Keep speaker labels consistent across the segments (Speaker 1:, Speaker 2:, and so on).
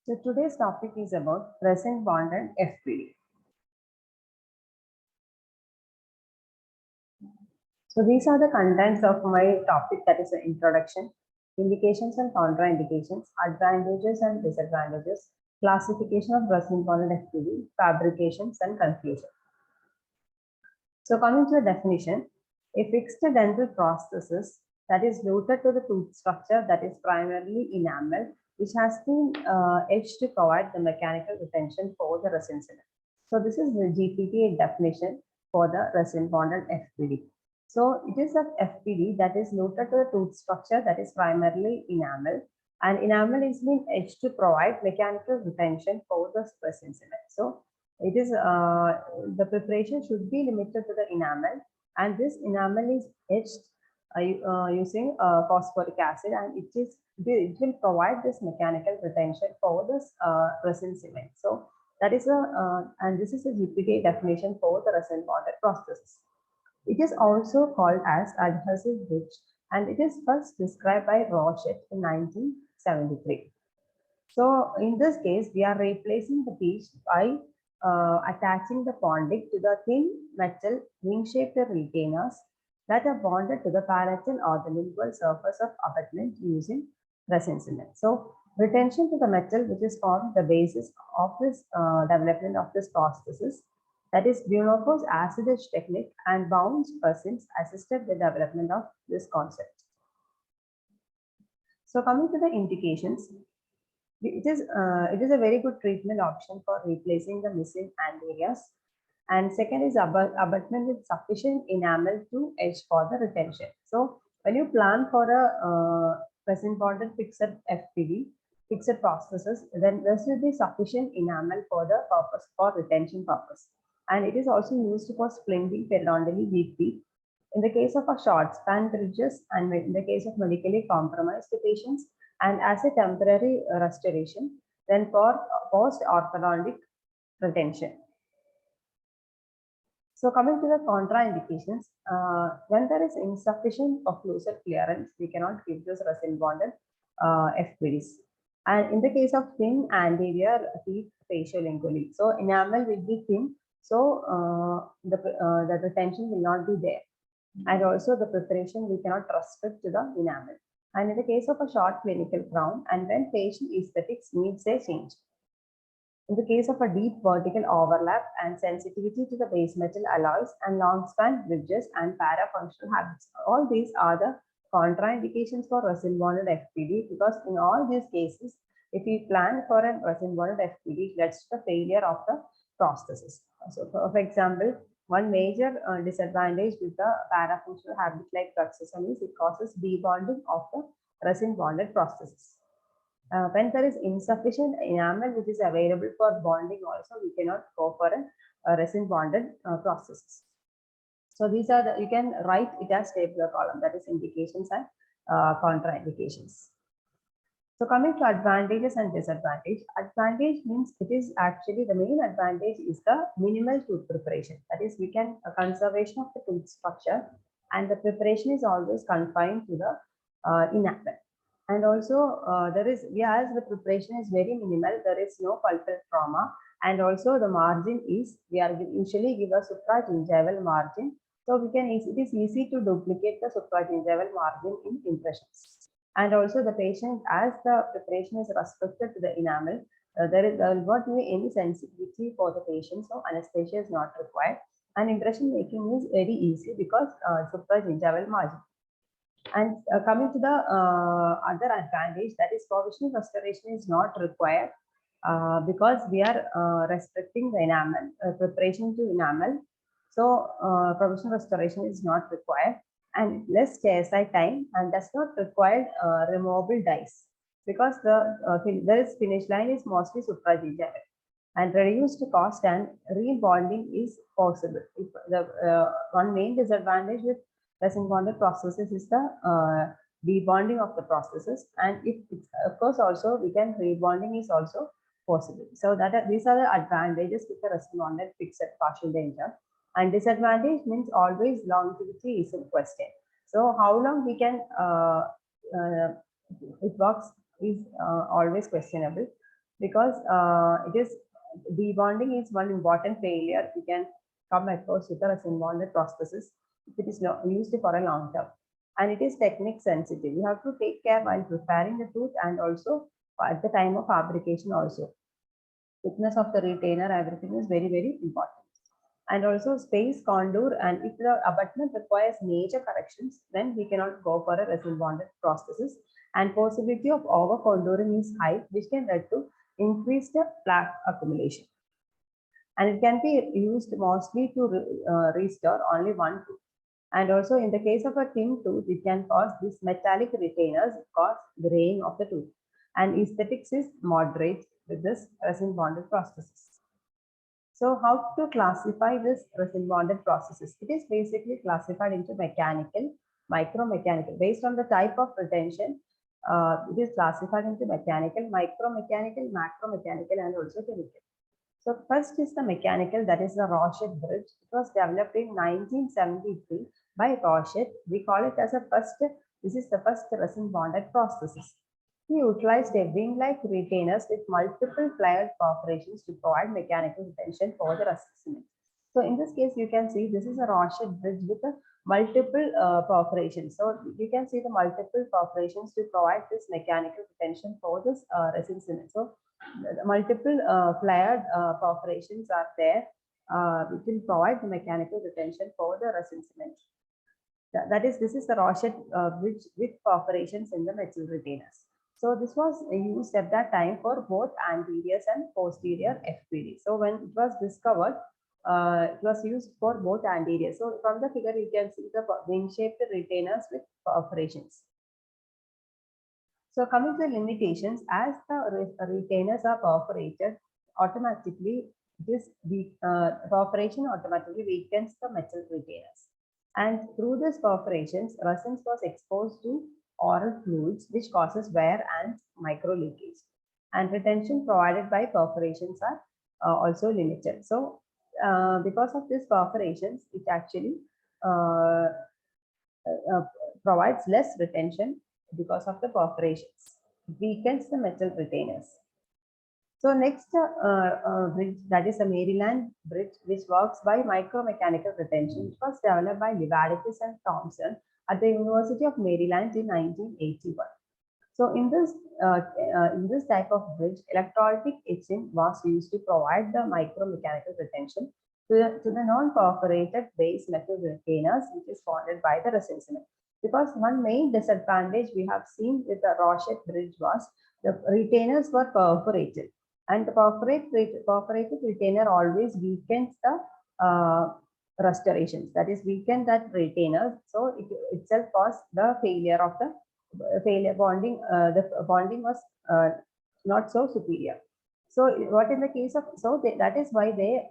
Speaker 1: So today's topic is about resin bonded FPD. So these are the contents of my topic, that is the introduction, indications and contraindications, advantages and disadvantages, classification of resin bonded FPD, fabrications and conclusion. So coming to the definition, a fixed dental prosthesis that is rooted to the tooth structure that is primarily enamel, which has been etched to provide the mechanical retention for the resin cement. So this is the GPTA definition for the resin bonded FPD. So it is a FPD that is rooted to the tooth structure that is primarily enamel, and enamel is being etched to provide mechanical retention for the resin cement. So it is the preparation should be limited to the enamel, and this enamel is etched using phosphoric acid, and it will provide this mechanical retention for this resin cement. So that is and this is a GPTA definition for the resin bonded prosthesis. It is also called as adhesive bridge, and it is first described by Rochette in 1973. So in this case, we are replacing the piece by attaching the pondic to the thin metal ring-shaped retainers that are bonded to the palatal or the lingual surface of abutment using resin cement. So retention to the metal, which is formed the basis of this development of this prosthesis, that is Bunoko's acid etch technique and bounce resins assisted the development of this concept. So coming to the indications, it is a very good treatment option for replacing the missing anteriors. And second is abutment with sufficient enamel to etch for the retention. So when you plan for a resin bonded fixed FPD, fixed prosthesis, then there should be sufficient enamel for the purpose for retention purpose. And it is also used for splinting periodontally weak teeth in the case of a short span bridges, and in the case of medically compromised patients, and as a temporary restoration, then for post-orthodontic retention. So coming to the contraindications, when there is insufficient occlusal clearance, we cannot give this resin bonded FPDs. And in the case of thin anterior teeth facial-lingually, so enamel will be thin, so the retention will not be there. And also the preparation we cannot restrict to the enamel. And in the case of a short clinical crown, and when facial aesthetics needs a change. In the case of a deep vertical overlap and sensitivity to the base metal alloys and long span bridges and parafunctional habits, all these are the contraindications for resin bonded FPD, because in all these cases, if we plan for a resin bonded FPD, it leads to the failure of the prosthesis. So for example, one major disadvantage with the parafunctional habit like bruxism is it causes debonding of the resin bonded prosthesis. When there is insufficient enamel which is available for bonding, also we cannot go for a resin bonded prosthesis. So these are the, you can write it as tabular column, that is indications and contraindications. So coming to advantages and disadvantage, advantage means it is actually the main advantage is the minimal tooth preparation. That is, we can conservation of the tooth structure, and the preparation is always confined to the enamel. And also there is, as the preparation is very minimal, there is no pulpal trauma, and also the margin is, we are usually give a supragingival margin. So we can, it is easy to duplicate the supragingival margin in impressions. And also the patient, as the preparation is restricted to the enamel, there will not be any sensitivity for the patient, so anesthesia is not required. And impression making is very easy because supragingival margin. And coming to the other advantage, that is provisional restoration is not required because we are restricting the enamel, preparation to enamel. So provisional restoration is not required, and less chairside time, and does not require removable dies, because there is finish line is mostly supragingival, and reduced cost and rebonding is possible. If the one main disadvantage with resin bonded processes is the debonding of the processes, and if of course also we can rebonding is also possible. So that these are the advantages with the resin bonded fixed partial denture. And disadvantage means always longevity is in question. So how long we can it works is always questionable. because it is debonding is one important failure we can come across with the resin bonded prosthesis if it is not used for a long term, and it is technique sensitive. You have to take care while preparing the tooth and also at the time of fabrication also. Thickness of the retainer, everything is very important. And also space contour, and if the abutment requires major corrections, then we cannot go for a resin bonded prosthesis, and possibility of over contouring is high, which can lead to increased plaque accumulation. And it can be used mostly to restore only one tooth. And also in the case of a thin tooth, it can cause these metallic retainers cause graying of the tooth. And aesthetics is moderate with this resin bonded prosthesis. So how to classify this resin bonded processes? It is basically classified into mechanical, micromechanical. Based on the type of retention, it is classified into mechanical, micromechanical, macromechanical, and also chemical. So first is the mechanical, that is the Rochet bridge. It was developed in 1973 by Rochet. We call it as a first, this is the first resin bonded prosthesis. He utilized a wing-like retainers with multiple plied perforations to provide mechanical retention for the resin cement. So in this case, you can see this is a Rochet bridge with a multiple perforations. So you can see the multiple perforations to provide this mechanical retention for this resin cement. So the multiple flared perforations are there, which will provide the mechanical retention for the resin cement. This is the Rochet bridge with perforations in the metal retainers. So this was used at that time for both anterior and posterior FPD. So when it was discovered, it was used for both anterior. So from the figure, you can see the wing-shaped retainers with perforations. So coming to the limitations, as the retainers are perforated, automatically this perforation automatically weakens the metal retainers. And through these perforations, resins was exposed to oral fluids, which causes wear and micro leakage. And retention provided by perforations are also limited. So because of these perforations, it actually provides less retention because of the perforations. It weakens the metal retainers. So next bridge, that is a Maryland bridge, which works by micromechanical retention. It was developed by Livadakis and Thompson at the University of Maryland in 1981. So in this type of bridge, electrolytic etching was used to provide the micromechanical retention to the non-perforated base metal retainers, which is bonded by the resin cement. Because one main disadvantage we have seen with the Rochet bridge was the retainers were perforated, and the perforated retainer always weakens the restorations, that is weaken that retainer, so it itself caused the failure of the bonding. The bonding was not so superior. So what in the case of, that is why they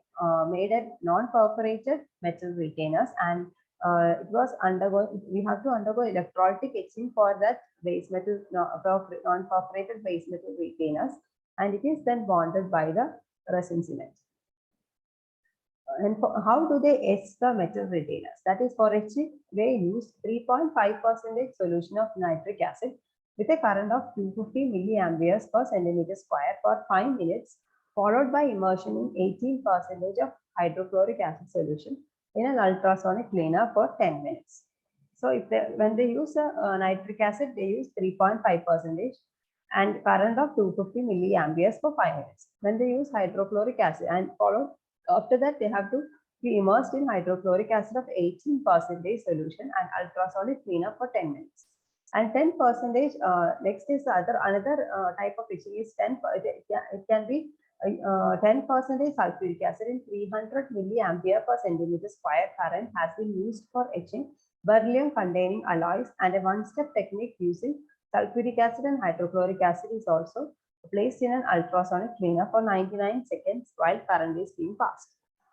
Speaker 1: made a non-perforated metal retainers, and it was we have to undergo electrolytic etching for that base metal non-perforated base metal retainers, and it is then bonded by the resin cement. And how do they etch the metal retainers? That is, for etching, they use 3.5% solution of nitric acid with a current of 250 milliamperes per centimeter square for 5 minutes, followed by immersion in 18% of hydrochloric acid solution in an ultrasonic cleaner for 10 minutes. So if when they use nitric acid, they use 3.5% and current of 250 milliamperes for 5 minutes. When they use hydrochloric acid, and followed after that, they have to be immersed in hydrochloric acid of 18% solution and ultrasonic cleaner for 10 minutes. And 10%, next is another type of etching is 10, it can be 10% sulfuric acid in 300 milliampere per centimeter square current has been used for etching beryllium containing alloys, and a one-step technique using sulfuric acid and hydrochloric acid is also placed in an ultrasonic cleaner for 99 seconds while current is being passed.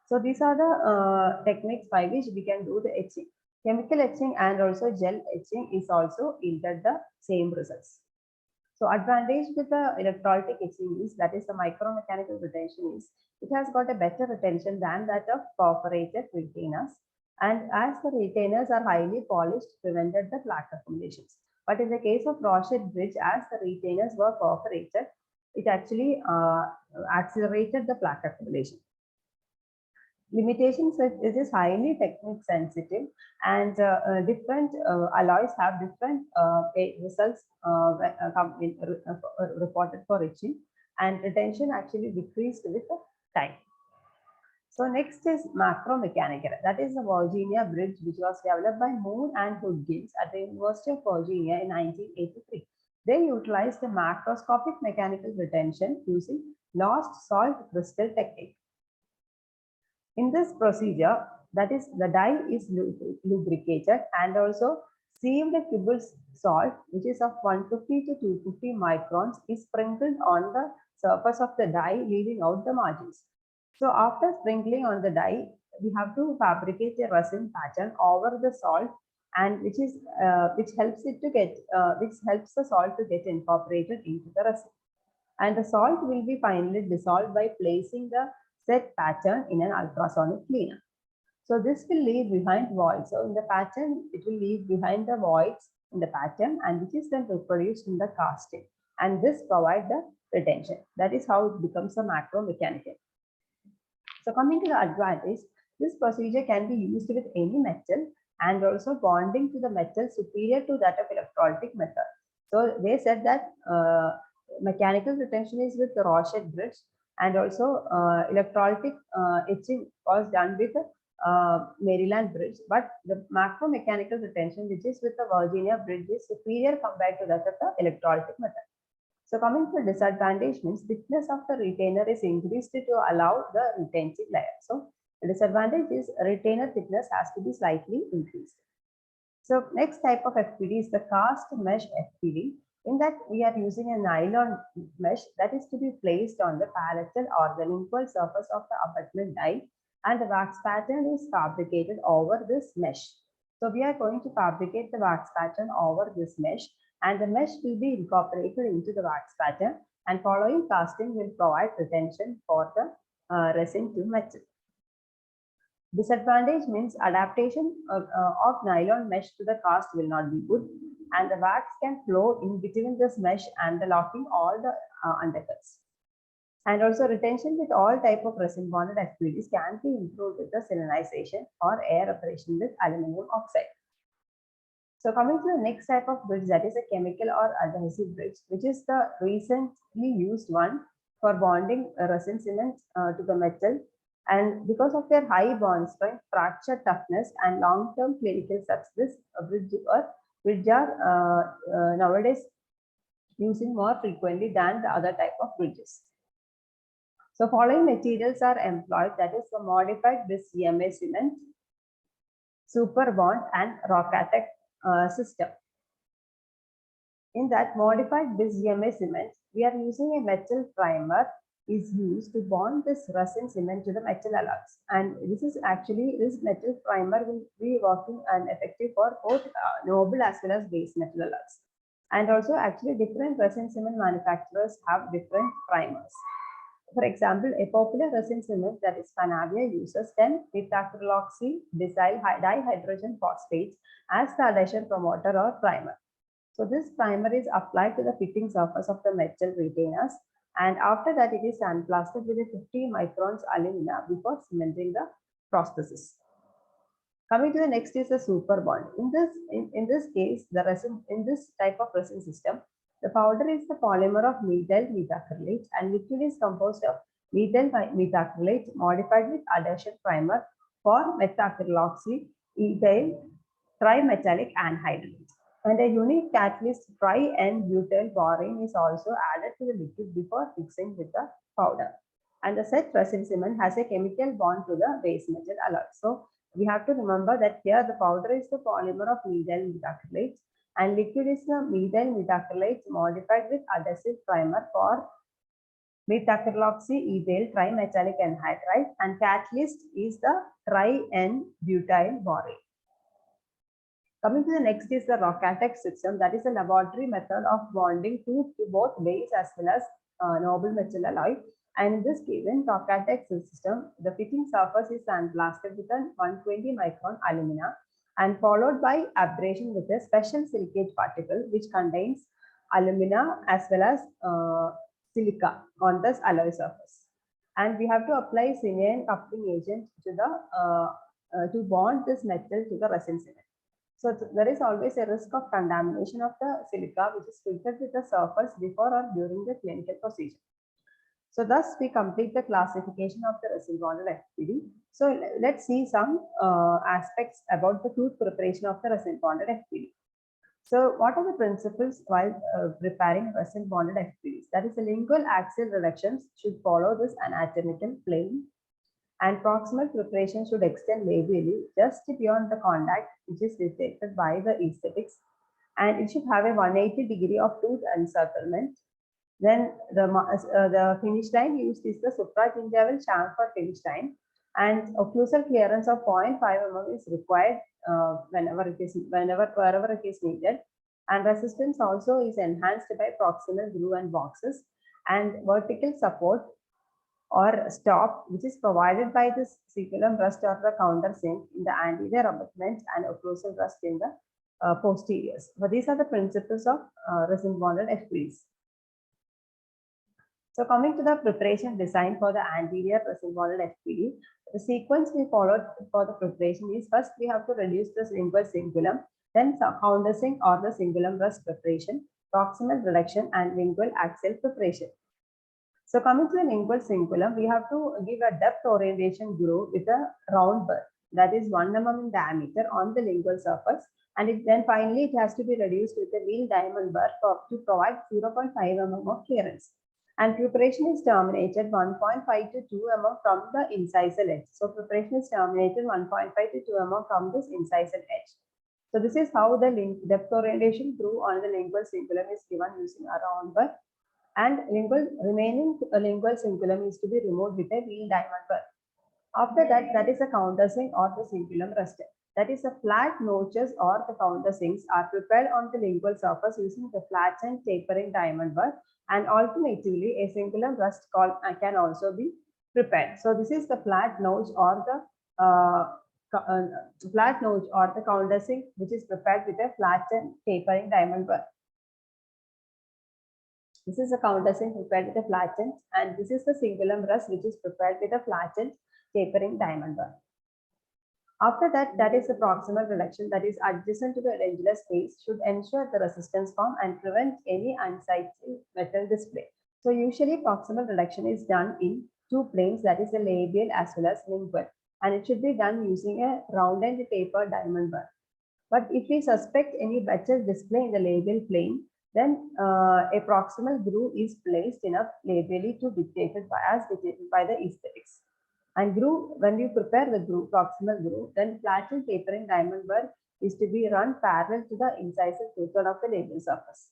Speaker 1: So these are the techniques by which we can do the etching. Chemical etching and also gel etching is also yielded the same results. So advantage with the electrolytic etching is, that is the micromechanical retention, is it has got a better retention than that of perforated retainers, and as the retainers are highly polished, prevented the plaque accumulations. But in the case of Rochet bridge, as the retainers were perforated, it actually accelerated the plaque accumulation. Limitations with it is highly technique sensitive, and different alloys have different results reported for etching, and retention actually decreased with time. So next is macromechanical. That is the Virginia Bridge, which was developed by Moore and Hudgens at the University of Virginia in 1983. They utilized the macroscopic mechanical retention using lost salt crystal technique. In this procedure, that is, the die is lubricated and also sieved Kibble salt, which is of 150 to 250 microns, is sprinkled on the surface of the die, leaving out the margins. So after sprinkling on the die, we have to fabricate a resin pattern over the salt, and which helps it to get which helps the salt to get incorporated into the resin. And the salt will be finally dissolved by placing the set pattern in an ultrasonic cleaner. So this will leave behind voids. So in the pattern, it will leave behind the voids in the pattern, and which is then reproduced in the casting. And this provides the retention. That is how it becomes a macromechanical. So coming to the advantage, this procedure can be used with any metal, and also bonding to the metal superior to that of electrolytic method. So they said that mechanical retention is with the Rochet bridge, and also electrolytic etching was done with Maryland bridge, but the macromechanical retention, which is with the Virginia bridge, is superior compared to that of the electrolytic method. So coming to the disadvantage means thickness of the retainer is increased to allow the retentive layer. So the disadvantage is retainer thickness has to be slightly increased. So next type of FPV is the cast mesh FPV. In that, we are using a nylon mesh that is to be placed on the palatal or the lingual surface of the abutment die, and the wax pattern is fabricated over this mesh. So we are going to fabricate the wax pattern over this mesh, and the mesh will be incorporated into the wax pattern, and following casting will provide retention for the resin to metal. Disadvantage means adaptation of nylon mesh to the cast will not be good, and the wax can flow in between this mesh and the locking all the undercuts. And also retention with all type of resin bonded FPVs can be improved with the selenization or air operation with aluminum oxide. So coming to the next type of bridge, that is a chemical or adhesive bridge, which is the recently used one for bonding resin cement to the metal. And because of their high bond strength, fracture toughness, and long-term clinical success, this bridge are nowadays using more frequently than the other type of bridges. So following materials are employed, that is the modified bis EMA cement, super bond, and Rocatex system. In that modified bis EMA cement, we are using a metal primer is used to bond this resin cement to the metal alloys, and this metal primer will be working and effective for both noble as well as base metal alloys. And also actually different resin cement manufacturers have different primers. For example, a popular resin cement, that is Panavia, uses 10-methacryloxy disyl dihydrogen phosphate as the adhesion promoter or primer. So this primer is applied to the fitting surface of the metal retainers, and after that it is sandblasted with a 50 microns alumina before cementing the prosthesis. Coming to the next is the super bond. In this case, the resin in this type of resin system, the powder is the polymer of methyl methacrylate, and liquid is composed of methyl methacrylate modified with adhesion primer for methacryloxy ethyl trimetallic anhydride. And a unique catalyst tri-N-butyl borane is also added to the liquid before mixing with the powder. And the set resin cement has a chemical bond to the base metal alloy. So we have to remember that here the powder is the polymer of methyl methacrylate, and liquid is the methyl methacrylate modified with adhesive primer for methacryloxy ethyl trimetallic anhydride, and catalyst is the tri-N-butyl borane. Coming to the next is the Rocatex system, that is a laboratory method of bonding to both base as well as noble metal alloy. And in this case, in Rocatex system, the fitting surface is sandblasted with a 120 micron alumina and followed by abrasion with a special silicate particle which contains alumina as well as silica on this alloy surface. And we have to apply Synian coupling agent to the to bond this metal to the resin cement. So there is always a risk of contamination of the silica which is filtered with the surface before or during the clinical procedure. So thus we complete the classification of the resin bonded FPD. So let's see some aspects about the tooth preparation of the resin bonded FPD. So what are the principles while preparing resin bonded FPDs? That is, the lingual axial reductions should follow this anatomical plane, and proximal preparation should extend labially just beyond the contact which is detected by the aesthetics, and it should have a 180 degree of tooth encirclement. Then the finish line used is the supragingival chamfer finish line, and occlusal clearance of 0.5 mm is required wherever it is needed, and resistance also is enhanced by proximal groove and boxes, and vertical support or stop which is provided by this ceculum rust or the countersink in the anterior abutment and occlusal rust in the posteriors. So these are the principles of resin bonded FPDs. So coming to the preparation design for the anterior resin bonded FPD, the sequence we followed for the preparation is, first we have to reduce the lingual cingulum, then countersink or the cingulum rust preparation, proximal reduction, and lingual axial preparation. So coming to the lingual cingulum, we have to give a depth orientation groove with a round burr that is 1 mm in diameter on the lingual surface, and then finally it has to be reduced with a wheel diamond burr to provide 0.5 mm of clearance. And preparation is terminated 1.5 to 2 mm from the incisal edge. So preparation is terminated 1.5 to 2 mm from this incisal edge. So this is how the depth orientation groove on the lingual cingulum is given using a round burr. And remaining lingual cingulum is to be removed with a wheel diamond burr. After that, that is a countersink or the cingulum rust. That is, the flat notches or the countersinks are prepared on the lingual surface using the flattened tapering diamond burr, and alternatively a cingulum rust can also be prepared. So this is the flat notch or the countersink which is prepared with a flattened tapering diamond burr. This is a countersink prepared with a flattened, and this is the cingulum rust which is prepared with a flattened tapering diamond burr. After that, that is the proximal reduction, that is adjacent to the dentulous space, should ensure the resistance form and prevent any unsightly metal display. So usually proximal reduction is done in two planes, that is the labial as well as lingual, and it should be done using a rounded taper diamond burr. But if we suspect any better display in the labial plane, then a proximal groove is placed enough labially to dictated by the aesthetics. And groove, when you prepare the groove, proximal groove, then flattened tapering diamond burr is to be run parallel to the incisal two-thirds of the labial surface.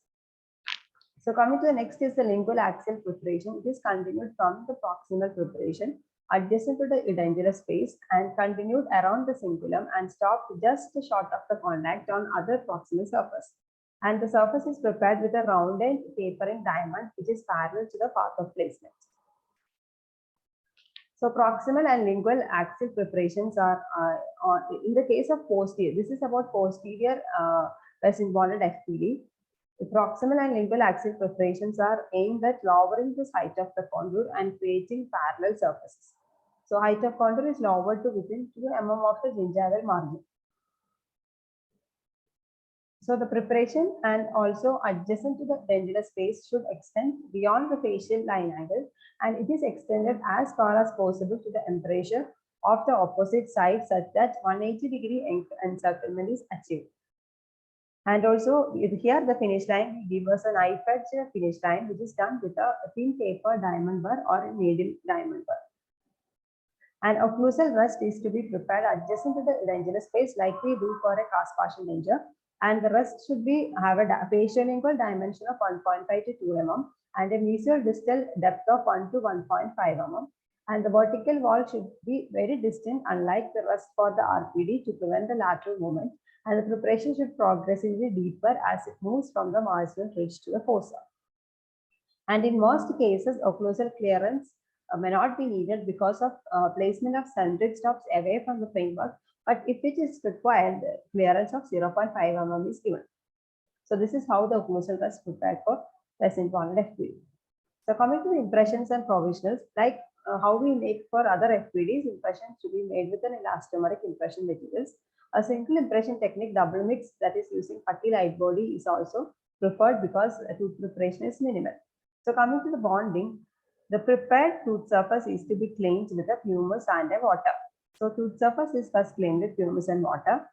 Speaker 1: So coming to the next is the lingual axial preparation. It is continued from the proximal preparation adjacent to the dentulous space and continued around the cingulum and stopped just short of the contact on other proximal surface. And the surface is prepared with a rounded tapering diamond which is parallel to the path of placement. So proximal and lingual axial preparations are in the case of posterior. This is about posterior resin bonded FPD. The proximal and lingual axial preparations are aimed at lowering the height of the contour and creating parallel surfaces. So height of contour is lowered to within 2 mm of the gingival margin. So the preparation and also adjacent to the dentulous space should extend beyond the facial line angle, and it is extended as far as possible to the embrasure of the opposite side such that 180 degree encirclement is achieved. And also here the finish line gives us a knife edge finish line which is done with a thin taper diamond burr or a needle diamond burr. And occlusal rust is to be prepared adjacent to the dentulous space like we do for a cast partial denture. And the rest should have a facial lingual dimension of 1.5 to 2 mm and a mesial distal depth of 1 to 1.5 mm. And the vertical wall should be very distant, unlike the rest for the RPD, to prevent the lateral movement. And the preparation should progressively deeper as it moves from the marginal ridge to the fossa. And in most cases, occlusal clearance may not be needed because of placement of centric stops away from the framework. But if it is required, the clearance of 0.5 mm is given. So this is how the occlusal rust prepared for resin bonded FPD. So coming to the impressions and provisionals, like how we make for other FPDs, impressions to be made with an elastomeric impression materials. A single impression technique, double mix, that is using putty light body, is also preferred because tooth preparation is minimal. So coming to the bonding, the prepared tooth surface is to be cleaned with a pumice and a water. So tooth surface is first cleaned with pumice and water,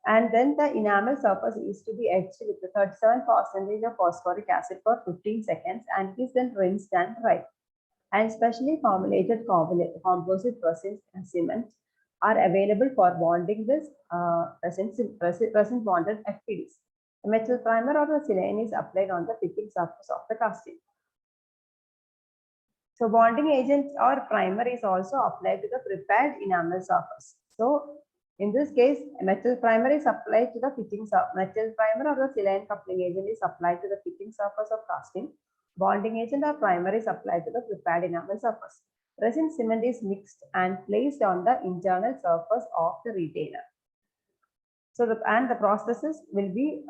Speaker 1: and then the enamel surface is to be etched with the 37% of phosphoric acid for 15 seconds and is then rinsed and dried. And specially formulated composite resins and cement are available for bonding this resin bonded FPDs. A metal primer or a silicone is applied on the fitting surface of the casting. So bonding agent or primer is also applied to the prepared enamel surface. So in this case, a metal primer is applied to the fitting surface. Metal primer or the silicone coupling agent is applied to the fitting surface of casting. Bonding agent or primer is applied to the prepared enamel surface. Resin cement is mixed and placed on the internal surface of the retainer. So the processes will be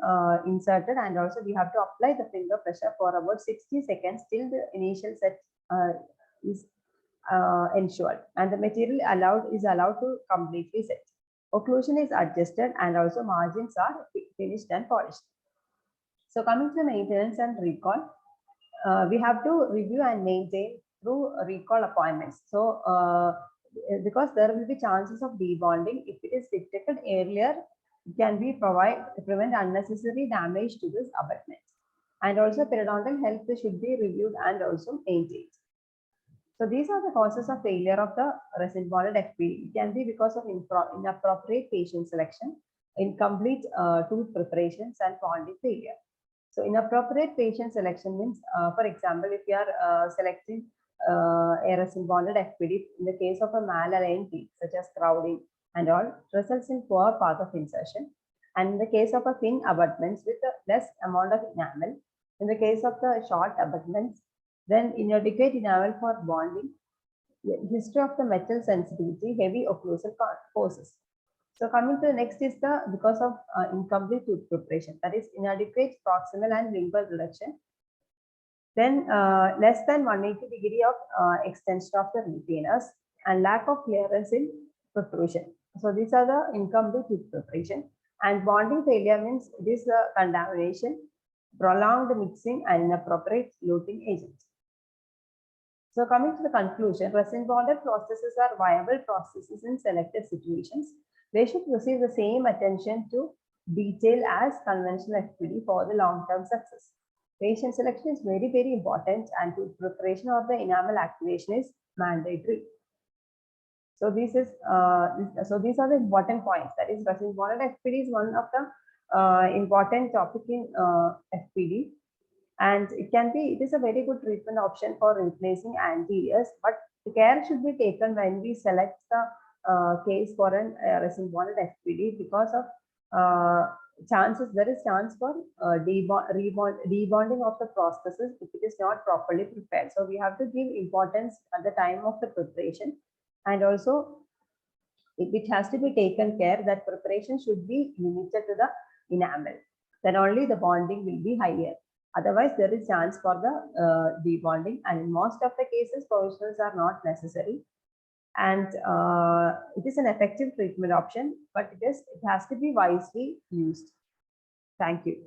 Speaker 1: inserted, and also we have to apply the finger pressure for about 60 seconds till the initial set is ensured, and the material is allowed to completely set. Occlusion is adjusted, and also margins are finished and polished. So coming to the maintenance and recall, we have to review and maintain through recall appointments. So because there will be chances of debonding, if it is detected earlier, it can be prevent unnecessary damage to this abutment. And also periodontal health should be reviewed and also maintained. So these are the causes of failure of the resin bonded FPD. It can be because of inappropriate patient selection, incomplete tooth preparations, and bonding failure. So inappropriate patient selection means, for example, if you are selecting a resin bonded FPD in the case of a malaligned teeth, such as crowding and all, results in poor path of insertion. And in the case of a thin abutments with a less amount of enamel, in the case of the short abutments, then inadequate enamel for bonding, history of the metal sensitivity, heavy occlusal forces. So coming to the next is the because of incomplete tooth preparation, that is inadequate proximal and lingual reduction. Then less than 180 of extension of the retainers and lack of clearance in protrusion. So these are the incomplete tooth preparation. And bonding failure means it is the contamination, prolonged mixing, and inappropriate luting agents. So coming to the conclusion, resin bonded processes are viable processes in selected situations. They should receive the same attention to detail as conventional FPD for the long-term success. Patient selection is very, very important, and tooth preparation or the enamel activation is mandatory. So these are the important points. That is, resin bonded FPD is one of the important topic in FPD, and it is a very good treatment option for replacing anteriors. But the care should be taken when we select the case for an resin bonded FPD, because of there is chance for debonding of the prosthesis if it is not properly prepared. So we have to give importance at the time of the preparation, and also it has to be taken care that preparation should be limited to the enamel. Then only the bonding will be higher. Otherwise, there is chance for the debonding, and in most of the cases, provisionals are not necessary. And it is an effective treatment option, but it has to be wisely used. Thank you.